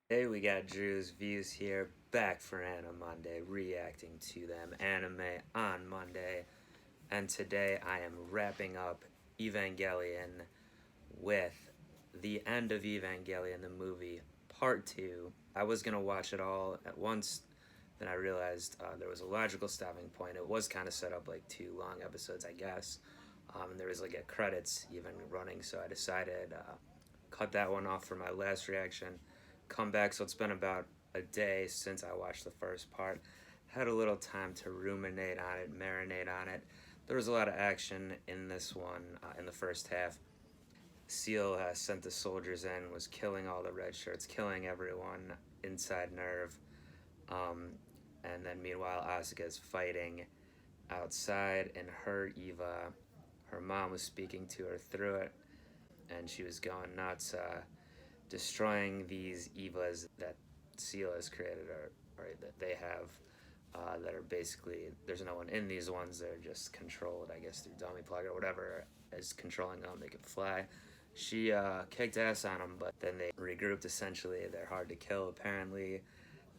Hey, we got Drewz Views here, back for Anime Monday, reacting to them anime on Monday. And today I am wrapping up Evangelion with the end of Evangelion, the movie, part 2. I was going to watch it all at once, then I realized there was a logical stopping point. It was kind of set up like 2 long episodes, I guess. And there was like a credits even running, so I decided cut that one off for my last reaction, come back. So it's been about a day since I watched the first part. Had a little time to ruminate on it, marinate on it. There was a lot of action in this one in the first half. Seal sent the soldiers in, was killing all the red shirts, killing everyone inside Nerve. Um, and then meanwhile, Asuka's fighting outside, and her Eva, her mom was speaking to her through it, and she was going nuts, destroying these Evas that Seal has created, or that they have, that are basically, there's no one in these ones, they're just controlled, I guess, through dummy plug or whatever is controlling them, they can fly. She kicked ass on them, but then they regrouped essentially. They're hard to kill apparently,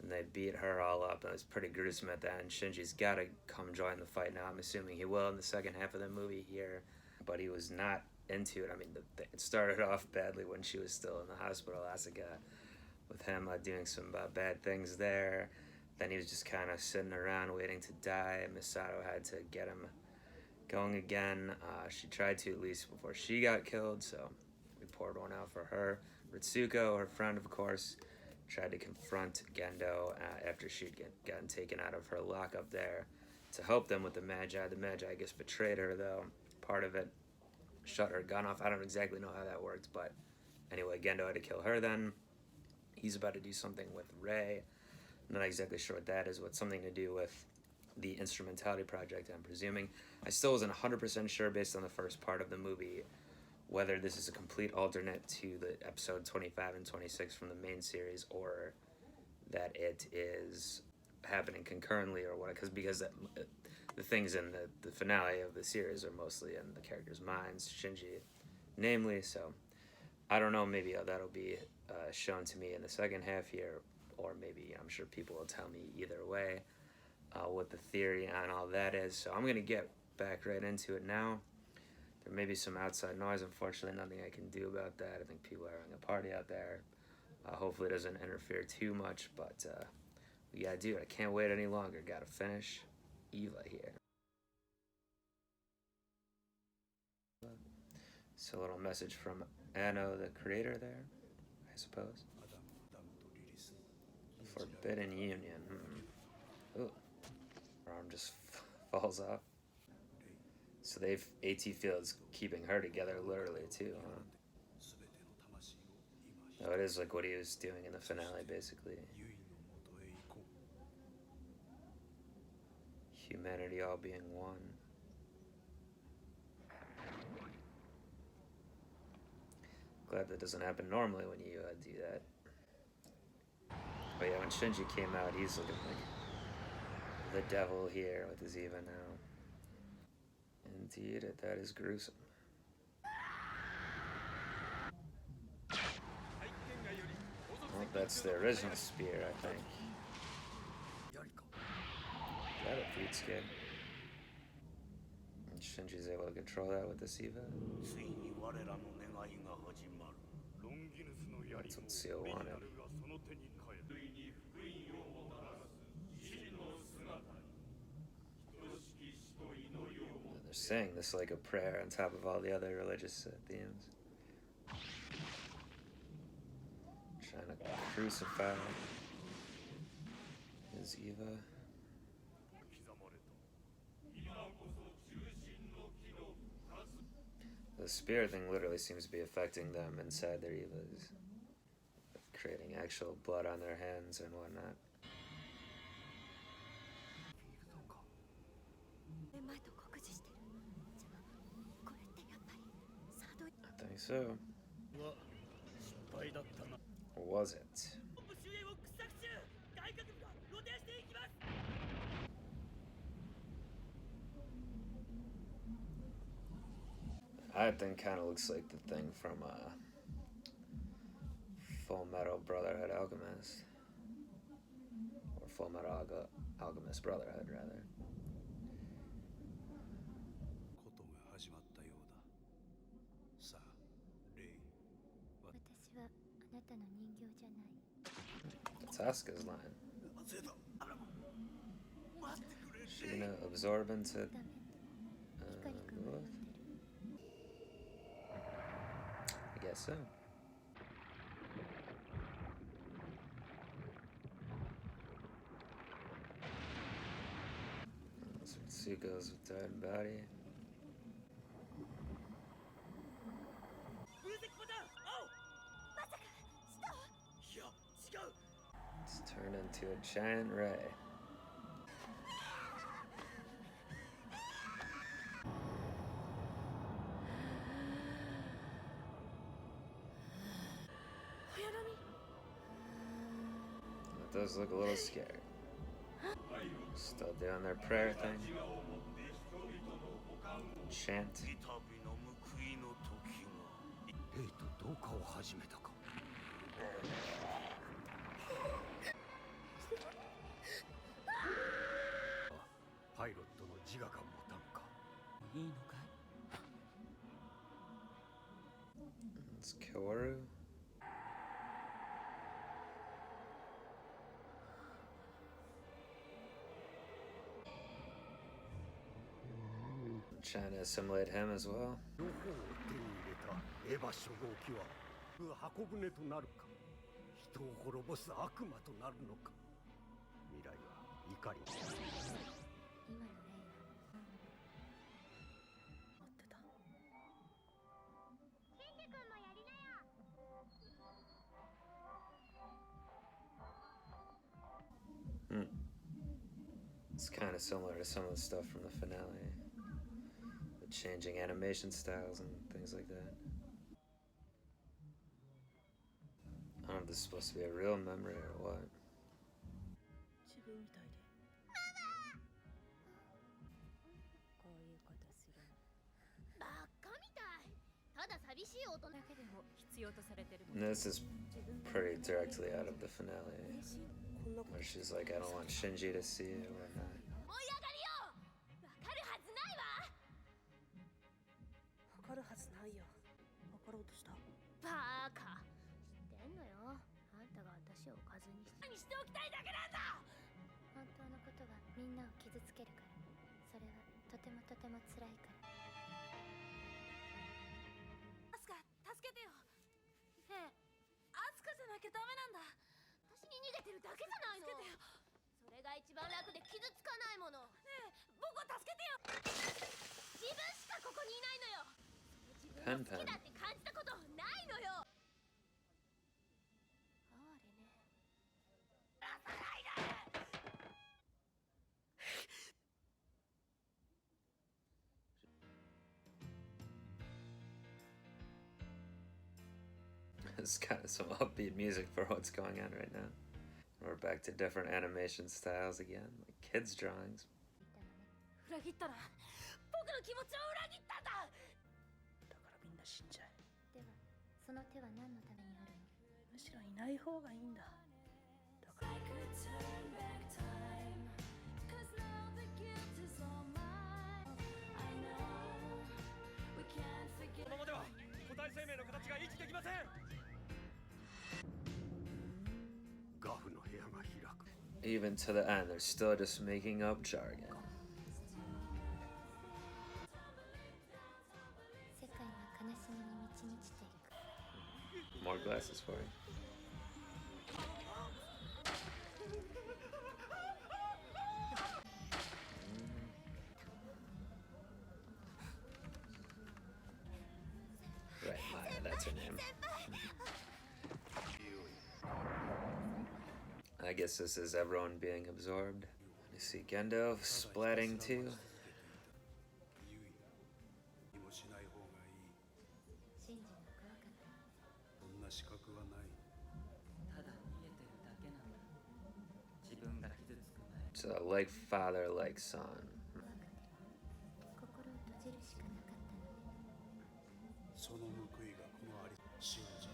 and they beat her all up. It was pretty gruesome at the end. Shinji's got to come join the fight now. I'm assuming he will in the second half of the movie here, but he was not into it. I mean, it started off badly when she was still in the hospital, Asuka, with him doing some bad things there. Then he was just kind of sitting around waiting to die. Misato had to get him going again. She tried to, at least before she got killed, so we poured one out for her. Ritsuko, her friend, of course, tried to confront Gendo after she'd gotten taken out of her lockup there to help them with the Magi. The Magi, I guess, betrayed her, though. Part of it shut her gun off. I don't exactly know how that worked, but anyway, Gendo had to kill her then. He's about to do something with Rei. I'm not exactly sure what that is, but something to do with the Instrumentality Project, I'm presuming. I still wasn't 100% sure based on the first part of the movie whether this is a complete alternate to the episode 25 and 26 from the main series, or that it is happening concurrently or what, because the things in the finale of the series are mostly in the characters' minds, Shinji namely, so I don't know, maybe that'll be shown to me in the second half here, or maybe I'm sure people will tell me either way what the theory on all that is. So I'm going to get back right into it now. There may be some outside noise. Unfortunately, nothing I can do about that. I think people are having a party out there. Hopefully it doesn't interfere too much, but we got to do it. I can't wait any longer. Got to finish Eva here. So a little message from Anno, the creator there, I suppose. Forbidden Union. Ooh. Her arm just falls off. So they've AT Field's keeping her together literally too, huh? Oh, it is like what he was doing in the finale, basically. Humanity all being one. Glad that doesn't happen normally when you do that. But yeah, when Shinji came out, he's looking like the devil here with his Eva now. Indeed, that is gruesome. Well, that's the original spear, I think. Got it, Fruitscape. And Shinji's able to control that with this Eva. That's what Seal wanted. They're saying this like a prayer on top of all the other religious themes. Trying to crucify his Eva. The spirit thing literally seems to be affecting them inside their Evas, creating actual blood on their hands and whatnot. I think so. Or was it? That thing kind of looks like the thing from Full Metal Brotherhood Alchemist. Or Full Metal Alchemist Brotherhood, rather. ことが始まったようだ。さあ、レイ。私はあなたの人形じゃない。 That's Asuka's line. She gonna absorb into Lilith? I guess so. That's what Tsuko's dead body. It's turned into a giant ray. It does look a little scary. Still doing their prayer thing. Chant. レイと同化を始めたか。パイロットの自我が持たんか。いいのかい？ It's Kaoru. Trying to assimilate him as well. 両方を手に入れたエヴァ初号機は箱舟となるか、人を滅ぼす悪魔となるのか。未来は怒り。今のレイは持ってた。シンジ君もやりなよ。It's kind of similar to some of the stuff from the finale. The changing animation styles and things like that. I don't know if this is supposed to be a real memory or what. 自分みたいで。こういうことするの。バカみたい。ただ寂しい音だけでも必要とされてる。 And this is pretty directly out of the finale, where she's like, I don't want Shinji to see it or not. 燃え上がりよ。わかるはずないわ。わかるはずないよ。わかろうとした。バカ。知ってんのよ。あんたが私をおかずにしておきたいだけなんだ。本当のことがみんなを傷つけるから。それはとてもとても辛いから。アスカ、助けてよ。ねえ、アスカじゃなきゃダメなんだ。私に逃げてるだけじゃないの。助けてよ。それが一番楽で傷つかないもの。ねえ、僕を助けてよ。自分しかここにいないのよ。自分が好きだって感じたことないのよ。哀れね。出さないで。It's kind of some upbeat music for what's going on right now. We're back to different animation styles again, like kids' drawings. 裏切ったな。僕の気持ちを裏切ったんだ。だからみんな死んじゃえ。では、その手は何のためにあるの？むしろいない方がいいんだ。だから。このままでは個体生命の形が維持できません。ガフの部屋が開く。 Even to the end, they're still just making up jargon. 世界は悲しみに満ち満ちていく。 More glasses for you. Right, Maya, that's her name. I guess this is everyone being absorbed. You see Gendo splatting too. シンジが怖かった。そんな資格はない。ただ逃げてるだけなんだ。自分が傷つく前。 So like father, like son. 怖くて心を閉じるしかなかったのね。その報いがこのあり。信じ。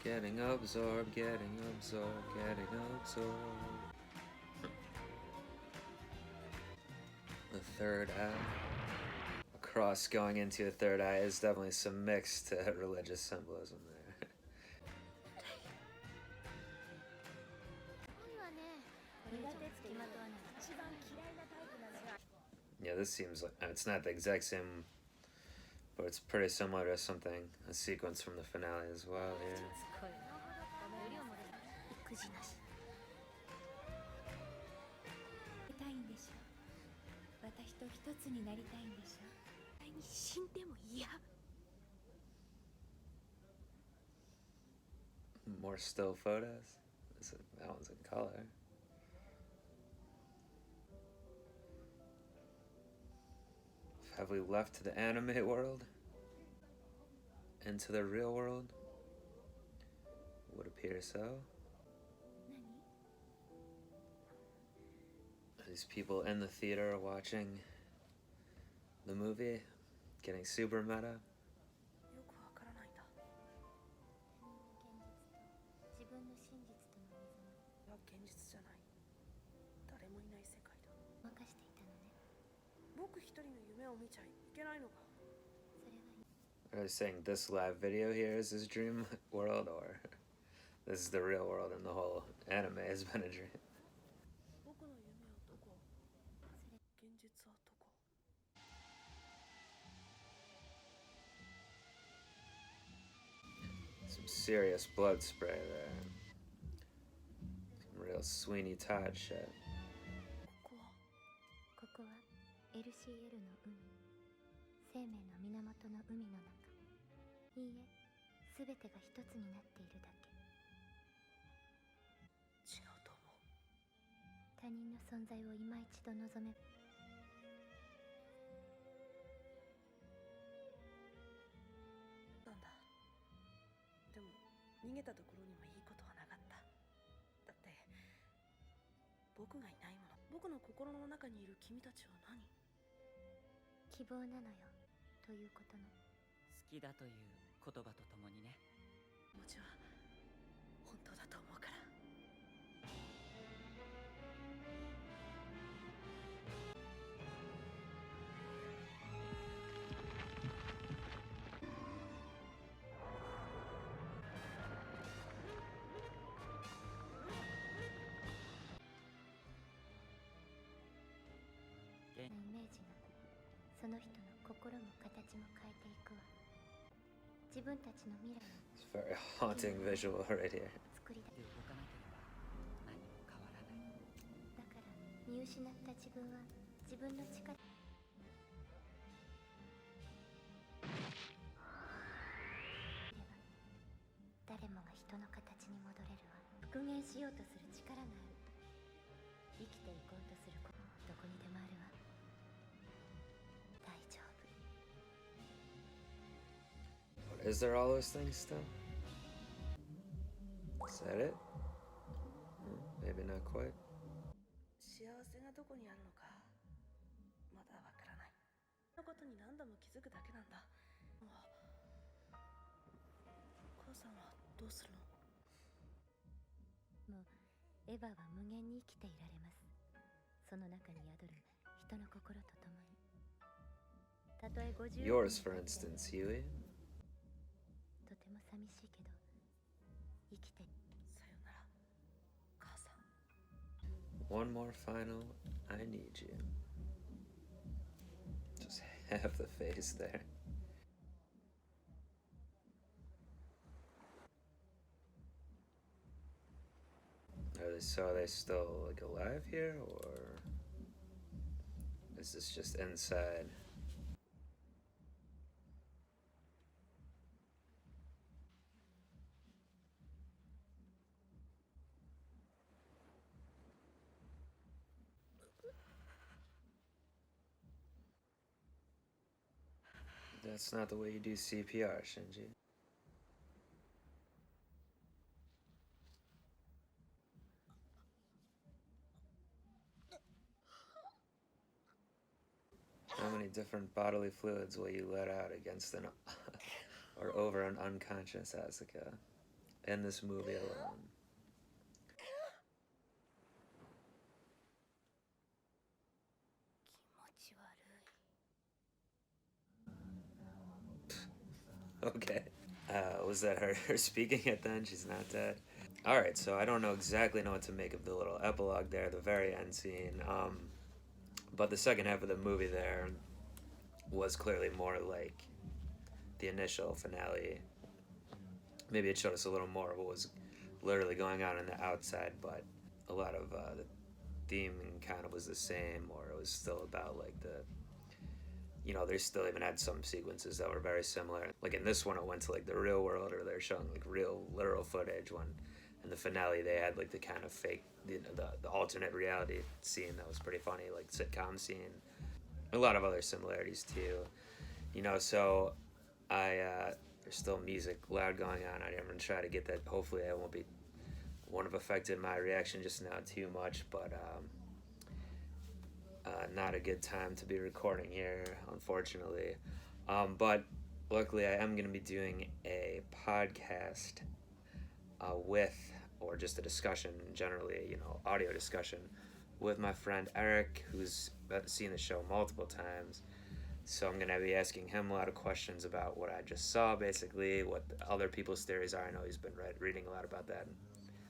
Getting absorbed, getting absorbed, getting absorbed. The third eye. A cross going into a third eye is definitely some mixed religious symbolism there. Yeah, this seems like it's not the exact same, but it's pretty similar to something, a sequence from the finale as well here. More still photos. That one's in color. Have we left the anime world? Into the real world? Would appear so. These people in the theater watching the movie, getting super meta. Are they saying this live video here is his dream world, or this is the real world and the whole anime has been a dream? Some serious blood spray there. Some real Sweeney Todd shit. ここは LCL の海、生命の源の海の中。いいえ、すべてが一つになっているだけ。違うと思う。他人の存在を今一度望め。なんだ。でも逃げたところにはいいことはなかった。だって僕がいないもの。僕の心の中にいる君たちは何？希望なのよ、ということの。好きだという言葉とともにね。気持ちは本当だと思うから。イメージがその人の心も形も変えていくわ。自分たちの未来を It's a very haunting visual right here. 作り出で動かなければ何も変わらない。だから見失った自分は自分の力。誰もが人の形に戻れるわ。復元しようとする力がある。生きていこうとすることどこにでもあるわ。大丈夫。 Is there all those things still? Is that it? Maybe not quite. 幸せがどこにあるのかまだわからない。そのことに何度も気づくだけなんだ。お母さんはどうするの？もうエヴァは無限に生きていられます。その中に宿る人の心とともに。たとえ50 Yours, for instance, Huey. とても寂しいけど生きて。さよなら、母さん。 One more final, I need you. Just have the face there. Are they still like alive here, or is this just inside? That's not the way you do CPR, Shinji. How many different bodily fluids will you let out against an or over an unconscious Asuka? in this movie alone. Okay. Was that her speaking at the end? She's not dead. Alright, so I don't exactly know what to make of the little epilogue there, the very end scene. But the second half of the movie there was clearly more like the initial finale. Maybe it showed us a little more of what was literally going on the outside, but a lot of the theme kind of was the same, or it was still about like they still even had some sequences that were very similar. Like in this one, it went to like the real world, or they're showing like real literal footage. When in the finale, they had like the kind of fake, the alternate reality scene that was pretty funny, like sitcom scene. A lot of other similarities too, So there's still music loud going on. I'm gonna try to get that. Hopefully, I won't have affected my reaction just now too much, but not a good time to be recording here, unfortunately. But luckily, I am going to be doing a podcast or just a discussion generally, audio discussion with my friend Eric, who's seen the show multiple times. So I'm going to be asking him a lot of questions about what I just saw, basically, what other people's theories are. I know he's been reading a lot about that and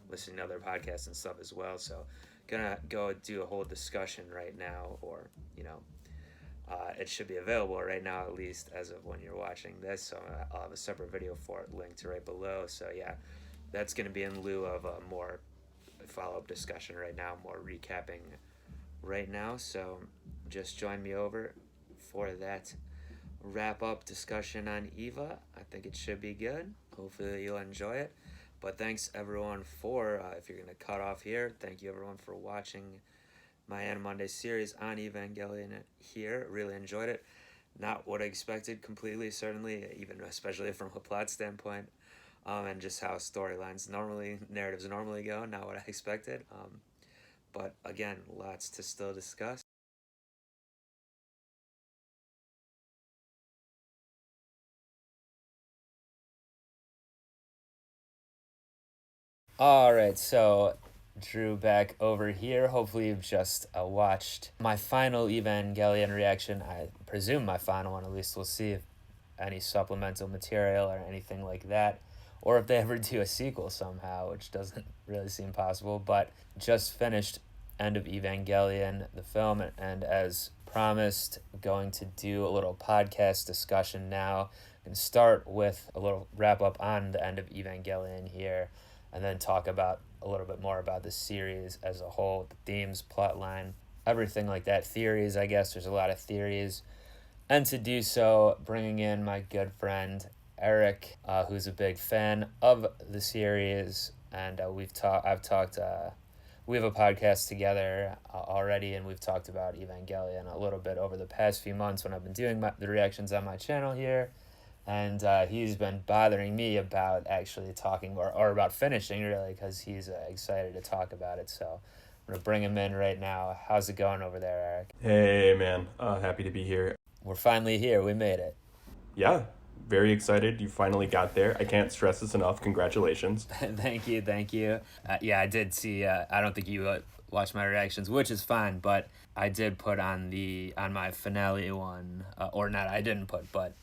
listening to other podcasts and stuff as well. So gonna go do a whole discussion right now, or it should be available right now, at least as of when you're watching this. So I'll have a separate video for it linked right below. So yeah, that's gonna be in lieu of a more follow-up discussion right now, more recapping right now. So just join me over for that wrap-up discussion on Eva. I think it should be good. Hopefully you'll enjoy it. But thanks everyone for, if you're going to cut off here, thank you everyone for watching my Anime Monday series on Evangelion here. Really enjoyed it. Not what I expected completely, certainly, even especially from a plot standpoint, and just how narratives normally go, not what I expected. But again, lots to still discuss. Alright, so Drew back over here. Hopefully you've just watched my final Evangelion reaction. I presume my final one, at least. We'll see if any supplemental material or anything like that, or if they ever do a sequel somehow, which doesn't really seem possible. But just finished End of Evangelion, the film, and as promised, going to do a little podcast discussion now. I'm going to start with a little wrap-up on the End of Evangelion here, and then talk about a little bit more about the series as a whole, the themes, plot line, everything like that. Theories, I guess. There's a lot of theories. And to do so, bringing in my good friend Eric, who's a big fan of the series, and we have a podcast together already, and we've talked about Evangelion a little bit over the past few months when I've been doing the reactions on my channel here. And he's been bothering me about actually talking, or about finishing, really, because he's excited to talk about it. So I'm going to bring him in right now. How's it going over there, Eric? Hey, man. Happy to be here. We're finally here. We made it. Yeah, very excited. You finally got there. I can't stress this enough. Congratulations. Thank you. Yeah, I did see, I don't think you watched my reactions, which is fine, but I did put on my finale one, I didn't put, but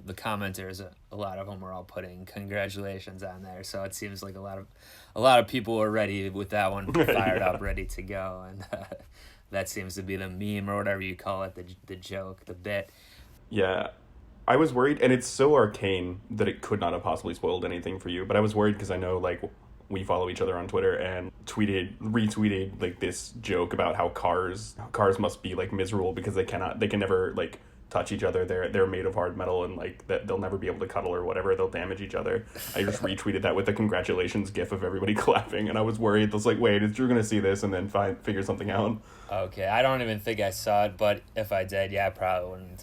the commenters, a lot of them were all putting congratulations on there, so it seems like a lot of people were ready with that one fired up, ready to go, and that seems to be the meme or whatever you call it, the joke, the bit. Yeah, I was worried, and it's so arcane that it could not have possibly spoiled anything for you, but I was worried because I know, like, we follow each other on Twitter, and retweeted like this joke about how cars must be like miserable because they can never like touch each other. They're made of hard metal, and like that they'll never be able to cuddle or whatever. They'll damage each other. I just retweeted that with a congratulations gif of everybody clapping, and I was worried. I was like, wait, is Drew gonna see this and then figure something out? Okay, I don't even think I saw it, but if I did, yeah, I probably wouldn't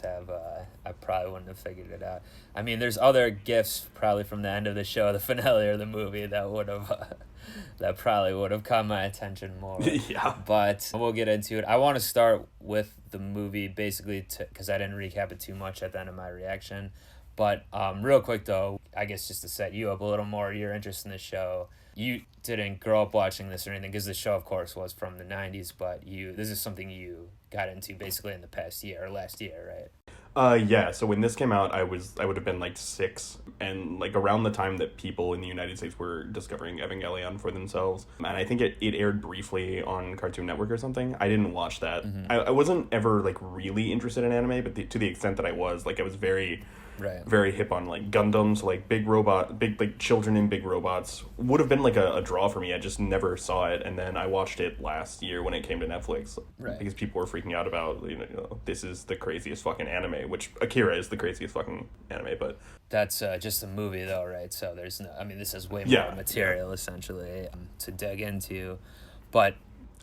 have figured it out. I mean, there's other gifs probably from the end of the show, the finale or the movie that probably would have caught my attention more. Yeah. But we'll get into it. I want to start with the movie basically because I didn't recap it too much at the end of my reaction. But real quick though, I guess just to set you up a little more, your interest in the show. You didn't grow up watching this or anything because the show, of course, was from the 90s, but this is something you got into basically in the past year or last year, right? Yeah, so when this came out, I would have been like 6, and like around the time that people in the United States were discovering Evangelion for themselves. And I think it aired briefly on Cartoon Network or something. I didn't watch that. I wasn't ever like really interested in anime, but to the extent that I was very very hip on like Gundams, like big like children in big robots would have been like a draw for me. I just never saw it, and then I watched it last year when it came to Netflix, because people were freaking out about, you know, this is the craziest fucking anime, which Akira is the craziest fucking anime, but that's just a movie though, right? So there's no, I mean, this is way more material essentially to dig into, but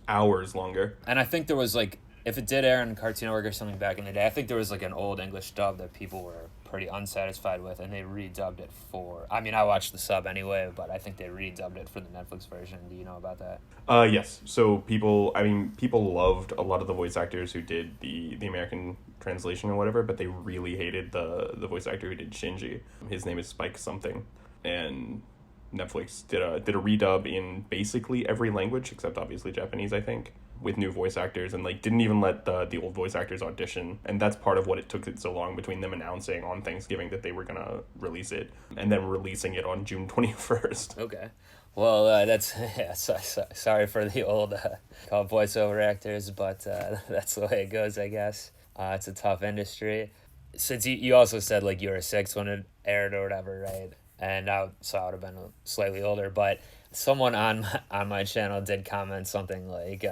hours longer. And I think there was like, if it did air on Cartoon Network or something back in the day, I think there was like an old English dub that people were pretty unsatisfied with, and they redubbed it for, I mean, I watched the sub anyway, but I think they redubbed it for the Netflix version. Do you know about that? Yes. So people loved a lot of the voice actors who did the American translation or whatever, but they really hated the voice actor who did Shinji. His name is Spike something, and Netflix did a redub in basically every language except obviously Japanese, I think, with new voice actors, and like didn't even let the old voice actors audition. And that's part of what it took it so long between them announcing on Thanksgiving that they were gonna release it and then releasing it on June 21st. Okay. Well, that's sorry for the old called voiceover actors, but that's the way it goes, I guess. It's a tough industry. Since you also said like you were 6 when it aired or whatever, right? And I would have been slightly older, but someone on my channel did comment something like,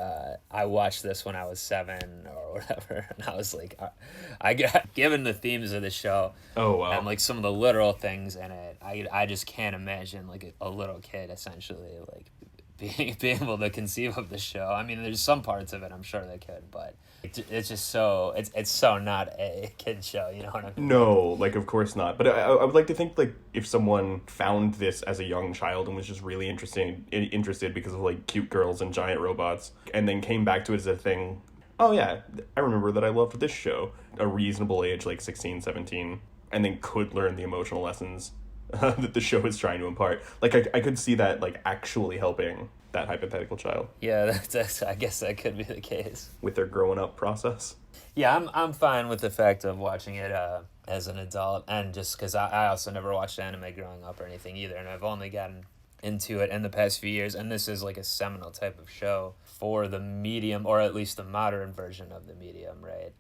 I watched this when I was 7 or whatever, and I was like, I got given the themes of the show, and like some of the literal things in it, I just can't imagine like a little kid essentially like being able to conceive of the show. I mean, there's some parts of it I'm sure they could, but it's just so it's so not a kid show, you know what I mean? No, like of course not. But I would like to think like if someone found this as a young child and was just really interested because of like cute girls and giant robots, and then came back to it as a thing, oh yeah, I remember that I loved this show, a reasonable age like 16, 17, and then could learn the emotional lessons that the show is trying to impart. Like I could see that like actually helping that hypothetical child. Yeah, that's I guess that could be the case with their growing up process. Yeah, I'm fine with the fact of watching it as an adult, and just because I also never watched anime growing up or anything either, and I've only gotten into it in the past few years, and this is like a seminal type of show for the medium, or at least the modern version of the medium, right?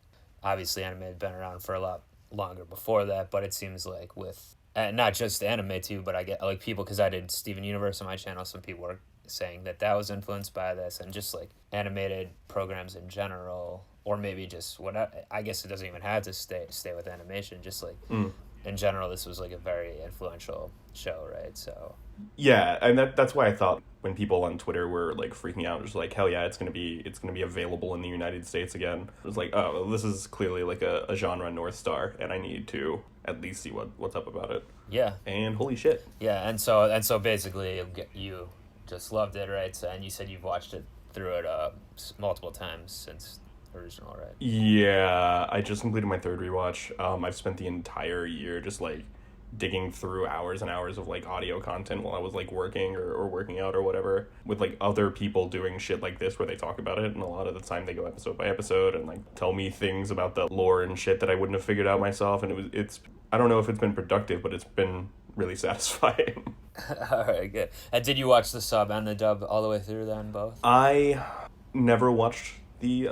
Obviously anime had been around for a lot longer before that, but it seems like with not just anime too, but I get like people, because I did Steven Universe on my channel, some people were saying that was influenced by this, and just like animated programs in general, or maybe just what I guess it doesn't even have to stay with animation, just like in general, this was like a very influential show, right? So yeah, and that's why I thought when people on Twitter were like freaking out, just like, hell yeah, it's gonna be available in the United States again. It was like, oh, this is clearly like a genre North Star, and I need to at least see what's up about it. Yeah. And holy shit. Yeah, and so basically you just loved it, right? So, and you said you've watched it through it multiple times since original, right? Yeah, I just completed my 3rd rewatch. I've spent the entire year just like digging through hours and hours of like audio content while I was like working or working out or whatever, with like other people doing shit like this where they talk about it, and a lot of the time they go episode by episode and like tell me things about the lore and shit that I wouldn't have figured out myself, and it's I don't know if it's been productive, but it's been really satisfying. All right, good. And did you watch the sub and the dub all the way through then, both? I never watched the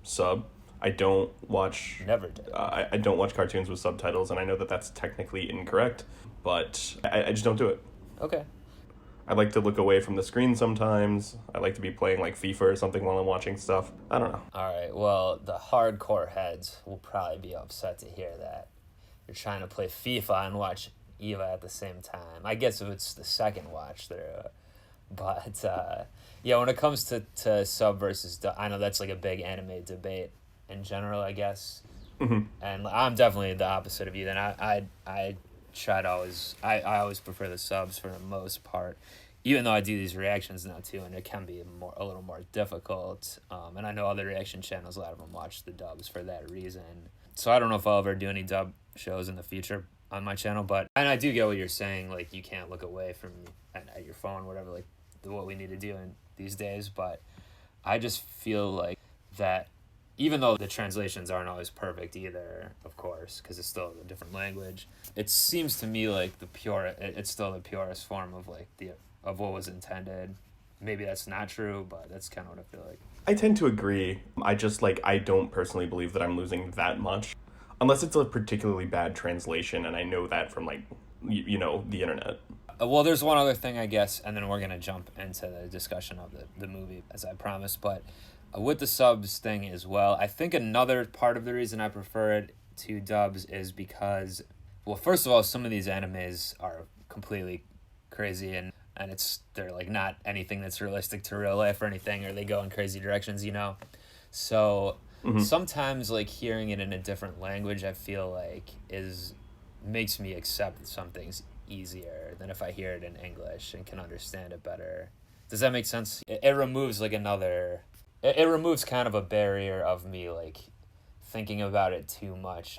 sub. I don't watch... Never did. I don't watch cartoons with subtitles, and I know that that's technically incorrect, but I just don't do it. Okay. I like to look away from the screen sometimes. I like to be playing like FIFA or something while I'm watching stuff. I don't know. All right, well, the hardcore heads will probably be upset to hear that. You're trying to play FIFA and watch Eva at the same time. I guess if it's the second watch there, but yeah, when it comes to sub versus dub, I know that's like a big anime debate in general, I guess. Mm-hmm. And I'm definitely the opposite of you. Then I try to always I always prefer the subs for the most part, even though I do these reactions now too, and it can be a little more difficult. And I know other reaction channels, a lot of them watch the dubs for that reason. So I don't know if I'll ever do any dub shows in the future. on my channel. But and I do get what you're saying, like you can't look away from at your phone, whatever, like what we need to do in these days. But I just feel like that even though the translations aren't always perfect either, of course, because it's still a different language, it seems to me like it's still the purest form of like of what was intended. Maybe that's not true, but that's kind of what I feel like. I tend to agree. I just I don't personally believe that I'm losing that much, unless it's a particularly bad translation, and I know that from the internet. Well, there's one other thing, I guess, and then we're gonna jump into the discussion of the movie, as I promised. But with the subs thing as well, I think another part of the reason I prefer it to dubs is because, well, first of all, some of these animes are completely crazy and they're like not anything that's realistic to real life or anything, or they go in crazy directions, So sometimes like hearing it in a different language, I feel like makes me accept some things easier than if I hear it in English and can understand it better. Does that make sense? It removes it removes kind of a barrier of me like thinking about it too much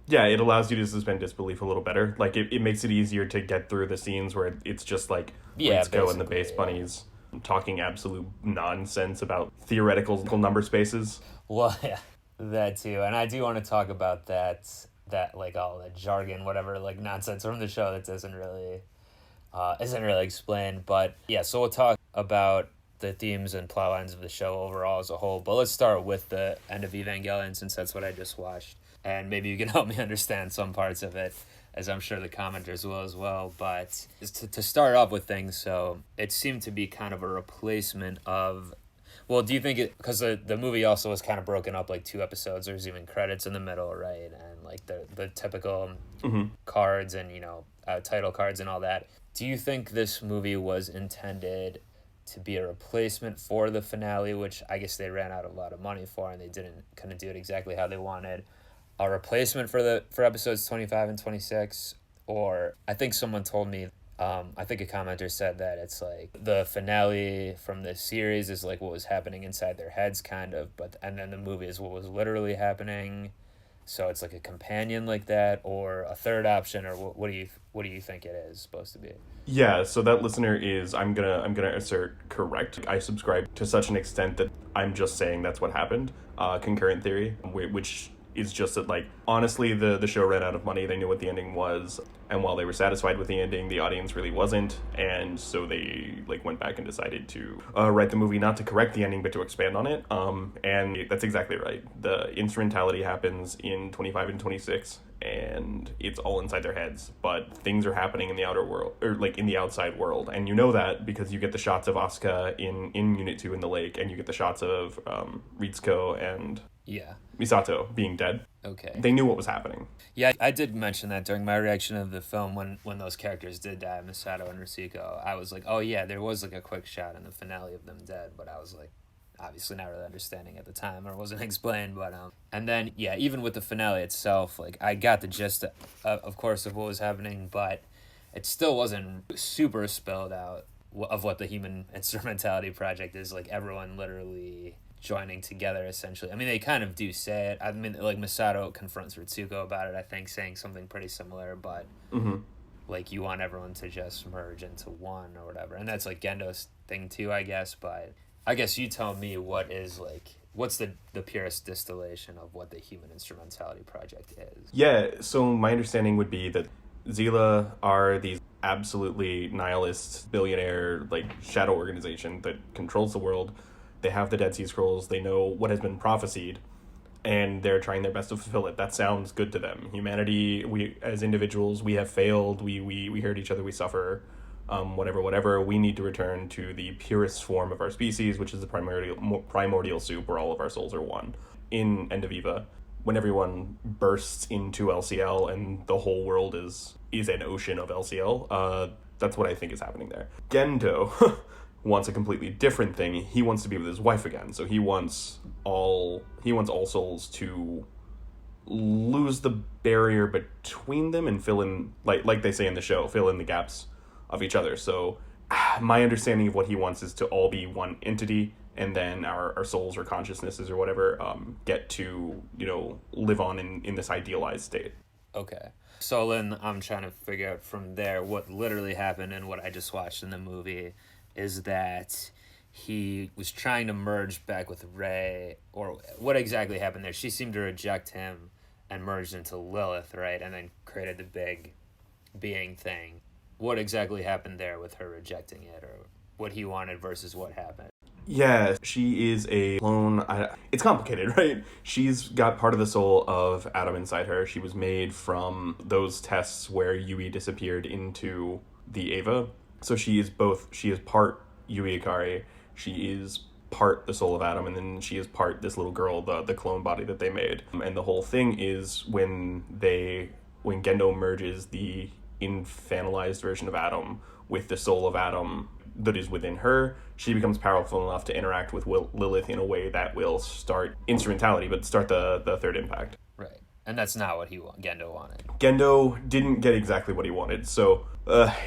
Yeah, it allows you to suspend disbelief a little better. Like it makes it easier to get through the scenes where it's just like Ritsuko and the Base Bunnies talking absolute nonsense about theoretical number spaces. Well, yeah, that too. And I do want to talk about that like all the jargon, whatever, like nonsense from the show that isn't really explained. But yeah, so we'll talk about the themes and plot lines of the show overall as a whole. But let's start with the end of Evangelion, since that's what I just watched. And maybe you can help me understand some parts of it, as I'm sure the commenters will as well. But to start off with things, so it seemed to be kind of a replacement of... Well, do you think because the movie also was kind of broken up like 2 episodes, there's even credits in the middle, right? And like the typical cards and, title cards and all that. Do you think this movie was intended to be a replacement for the finale, which I guess they ran out a lot of money for and they didn't kind of do it exactly how they wanted? A replacement for episodes 25 and 26, or I think someone told me, I think a commenter said that it's like the finale from the series is like what was happening inside their heads, kind of, and then the movie is what was literally happening. So it's like a companion like that, or a third option, or what do you think it is supposed to be? Yeah, so that listener is, I'm gonna assert, correct. I subscribe to such an extent that I'm just saying that's what happened. Concurrent theory, which is just that, like, honestly, the show ran out of money. They knew what the ending was, and while they were satisfied with the ending, the audience really wasn't, and so they went back and decided to write the movie not to correct the ending but to expand on it. And that's exactly right. The instrumentality happens in 25 and 26, and it's all inside their heads, but things are happening in the outer world, or in the outside world, and you know that because you get the shots of Asuka in Unit 2 in the lake, and you get the shots of Ritsuko and Misato being dead. Okay. They knew what was happening. Yeah, I did mention that during my reaction of the film when those characters did die, Misato and Ritsuko. I was like, oh yeah, there was like a quick shot in the finale of them dead, but I was like, obviously not really understanding at the time, or it wasn't explained. But and then yeah, even with the finale itself, like I got the gist of course of what was happening, but it still wasn't super spelled out of what the human instrumentality project is. Like everyone literally joining together, essentially. I mean, they kind of do say it. I mean, like Misato confronts Ritsuko about it, I think, saying something pretty similar, but like you want everyone to just merge into one or whatever. And that's like Gendo's thing too, I guess. But I guess you tell me what's the purest distillation of what the human instrumentality project is. Yeah, so my understanding would be that Zila are these absolutely nihilist billionaire shadow organization that controls the world. They have the Dead Sea Scrolls. They know what has been prophesied, and they're trying their best to fulfill it. That sounds good to them. Humanity, we as individuals, we have failed. We hurt each other. We suffer. Whatever. We need to return to the purest form of our species, which is the primordial soup, where all of our souls are one. In End of Eva, when everyone bursts into LCL and the whole world is an ocean of LCL, that's what I think is happening there. Gendo wants a completely different thing. He wants to be with his wife again. So he wants all souls to lose the barrier between them and fill in, like they say in the show, fill in the gaps of each other. So my understanding of what he wants is to all be one entity, and then our souls or consciousnesses or whatever get to live on in this idealized state. Okay. So then I'm trying to figure out from there what literally happened and what I just watched in the movie is that he was trying to merge back with Rey, or what exactly happened there? She seemed to reject him and merged into Lilith, right? And then created the big being thing. What exactly happened there with her rejecting it, or what he wanted versus what happened? Yeah, she is a clone. It's complicated, right? She's got part of the soul of Adam inside her. She was made from those tests where Yui disappeared into the Eva. So she is part Yui Ikari. She is part the soul of Adam, and then she is part this little girl, the clone body that they made. And the whole thing is when Gendo merges the infantilized version of Adam with the soul of Adam that is within her, she becomes powerful enough to interact with Lilith in a way that will start instrumentality, but start the third impact. Right. And that's not what Gendo wanted. Gendo didn't get exactly what he wanted, so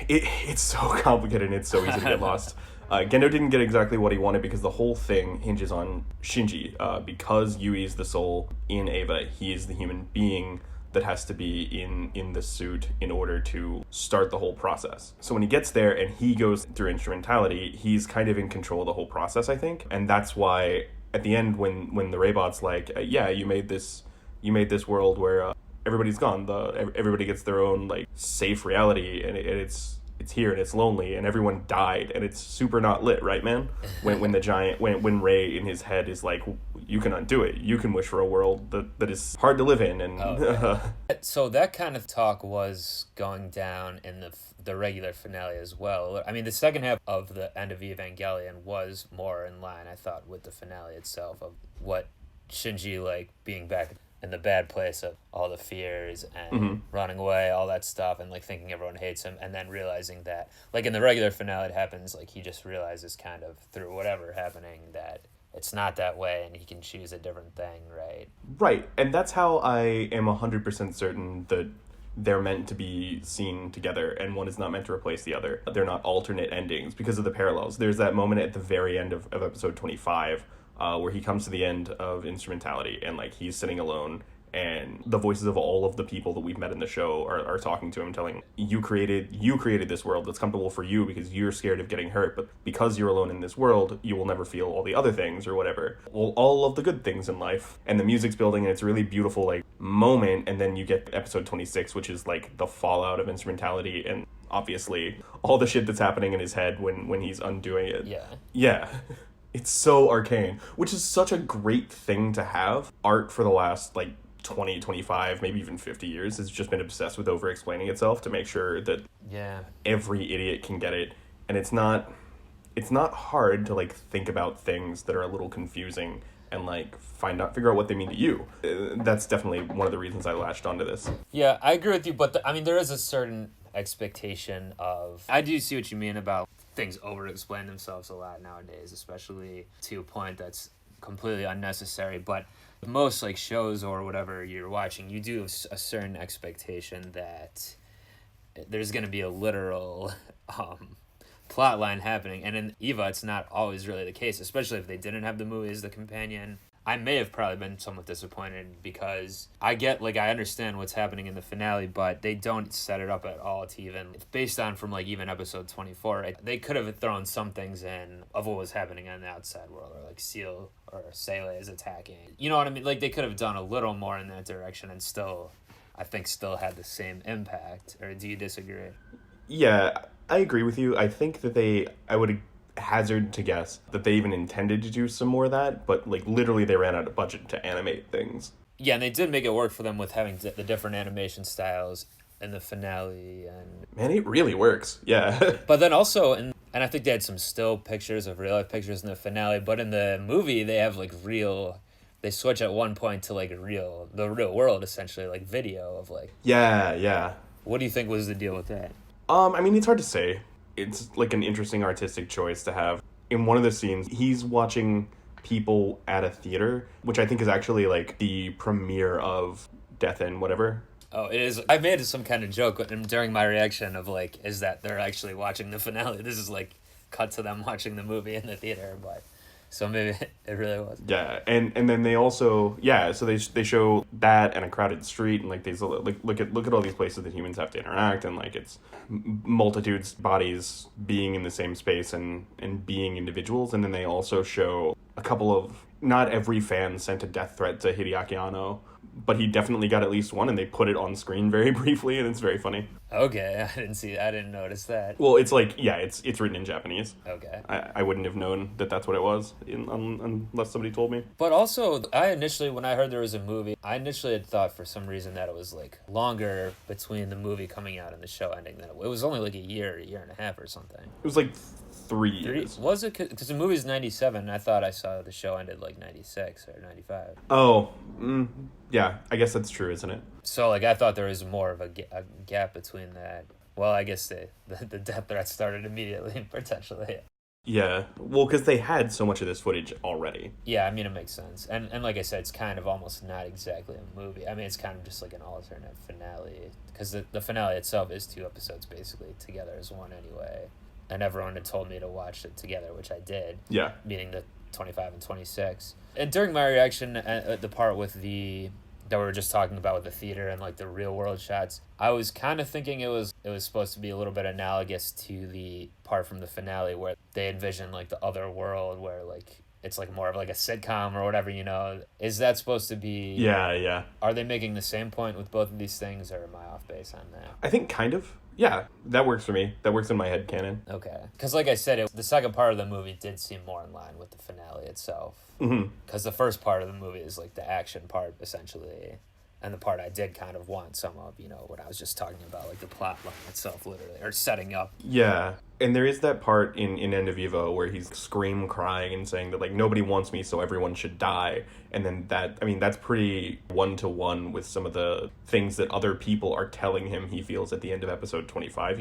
it's so complicated and it's so easy to get lost. Gendo didn't get exactly what he wanted because the whole thing hinges on Shinji. Because Yui is the soul in Eva, he is the human being that has to be in the suit in order to start the whole process. So when he gets there and he goes through instrumentality, he's kind of in control of the whole process, I think. And that's why at the end when the Raybot's like, yeah, you made this world where everybody's gone, everybody gets their own like safe reality, and it's here and it's lonely and everyone died and it's super not lit, right, man? When Rey in his head is like, you can undo it, you can wish for a world that is hard to live in, and So that kind of talk was going down in the regular finale as well. I mean, the second half of the end of Evangelion was more in line, I thought, with the finale itself, of what Shinji, like, being back in the bad place of all the fears and running away, all that stuff, and like thinking everyone hates him, and then realizing that, like in the regular finale, it happens, like he just realizes kind of through whatever happening that it's not that way and he can choose a different thing, right? Right, and that's how I am 100% certain that they're meant to be seen together and one is not meant to replace the other. They're not alternate endings because of the parallels. There's that moment at the very end of episode 25 where he comes to the end of instrumentality and like he's sitting alone and the voices of all of the people that we've met in the show are talking to him, telling you created this world that's comfortable for you because you're scared of getting hurt, but because you're alone in this world, you will never feel all the other things or whatever. Well, all of the good things in life. And the music's building and it's a really beautiful like moment, and then you get episode 26, which is like the fallout of instrumentality and obviously all the shit that's happening in his head when he's undoing it. Yeah. It's so arcane, which is such a great thing to have. Art for the last like 20, 25, maybe even 50 years has just been obsessed with over-explaining itself to make sure that every idiot can get it. And it's not hard to like think about things that are a little confusing and like figure out what they mean to you. That's definitely one of the reasons I latched onto this. Yeah, I agree with you, but I mean, there is a certain expectation of... I do see what you mean about things over-explain themselves a lot nowadays, especially to a point that's completely unnecessary, but most like shows or whatever you're watching, you do have a certain expectation that there's going to be a literal plot line happening, and in Eva it's not always really the case, especially if they didn't have the movie as the companion. I may have probably been somewhat disappointed because I understand what's happening in the finale, but they don't set it up at all to even, it's based on from like even episode 24, right? They could have thrown some things in of what was happening in the outside world, or like Seal or Sele is attacking. You know what I mean? Like they could have done a little more in that direction and still had the same impact. Or do you disagree? Yeah, I agree with you. I think that I would hazard to guess that they even intended to do some more of that, but like literally they ran out of budget to animate things. Yeah, and they did make it work for them with having the different animation styles in the finale, and man, it really works. Yeah. But then also and I think they had some still pictures of real life pictures in the finale, but in the movie they have like they switch at one point to like the real world, essentially, like video of like... Yeah. What do you think was the deal with that? I mean, it's hard to say. It's like an interesting artistic choice to have. In one of the scenes, he's watching people at a theater, which I think is actually like the premiere of Death and whatever. Oh, it is. I made some kind of joke during my reaction of like, is that they're actually watching the finale? This is like cut to them watching the movie in the theater, but So maybe it really was. Yeah, and then they also so they show that and a crowded street and like these like look at all these places that humans have to interact, and like it's multitudes bodies being in the same space and being individuals. And then they also show a couple of, not every fan sent a death threat to Hideaki Anno, but he definitely got at least one, and they put it on screen very briefly, and it's very funny. Okay, I didn't notice that. Well, it's like, it's written in Japanese. Okay. I wouldn't have known that that's what it was unless somebody told me. But also, when I heard there was a movie, I initially had thought for some reason that it was like longer between the movie coming out and the show ending than it was only like a year and a half or something. It was like 3 years. Was it? Because the movie's 97, I thought I saw the show ended like 96 or 95. Oh, yeah, I guess that's true, isn't it? So, like, I thought there was more of a gap between that. Well, I guess the death threat started immediately, potentially. Yeah, well, because they had so much of this footage already. Yeah, I mean, it makes sense. And like I said, it's kind of almost not exactly a movie. I mean, it's kind of just like an alternate finale. Because the finale itself is 2 episodes, basically, together as one anyway. And everyone had told me to watch it together, which I did. Yeah. Meaning the 25 and 26. And during my reaction, the part with that we were just talking about with the theater and like the real world shots, I was kind of thinking it was supposed to be a little bit analogous to the part from the finale where they envision like the other world where like it's like more of like a sitcom or whatever, Is that supposed to be... Yeah. Are they making the same point with both of these things, or am I off base on that? I think kind of. Yeah, that works for me. That works in my head canon. Okay. Because like I said, the second part of the movie did seem more in line with the finale itself. Because the first part of the movie is like the action part, essentially. And the part I did kind of want some of, what I was just talking about, like the plot line itself, literally, or setting up. Yeah. And there is that part in End of Evo where he's crying and saying that, like, nobody wants me, so everyone should die. And then that's pretty one-to-one with some of the things that other people are telling him he feels at the end of episode 25,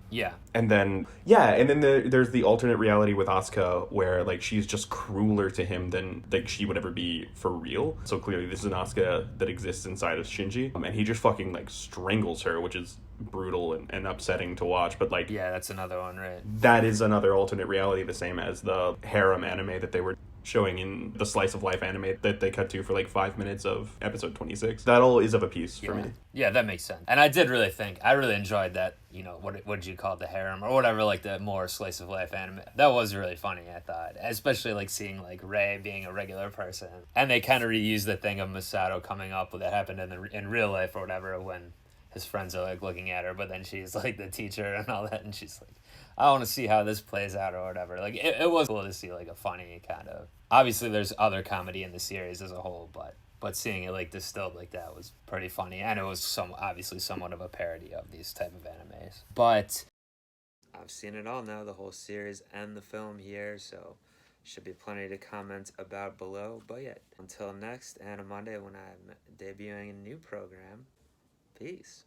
Yeah. And then, there's the alternate reality with Asuka where, like, she's just crueler to him than, like, she would ever be for real. So clearly this is an Asuka that exists inside of Shinji. And he just fucking, like, strangles her, which is brutal and upsetting to watch. But, like... Yeah, that's another one, right? That is another alternate reality, the same as the harem anime that they were showing in the slice of life anime that they cut to for like 5 minutes of episode 26. That all is of a piece for me. Yeah, that makes sense. And I really enjoyed that, what did you call it, the harem or whatever, like the more slice of life anime. That was really funny, I thought. Especially like seeing like Rei being a regular person. And they kind of reused the thing of Masato coming up with that happened in real life or whatever, when his friends are like looking at her, but then she's like the teacher and all that, and she's like, I want to see how this plays out or whatever. Like, it was cool to see like a funny kind of... Obviously, there's other comedy in the series as a whole, but seeing it like distilled like that was pretty funny, and it was obviously somewhat of a parody of these type of animes. But I've seen it all now, the whole series and the film here, so should be plenty to comment about below. But yeah, until next Anime Monday when I'm debuting a new program, peace.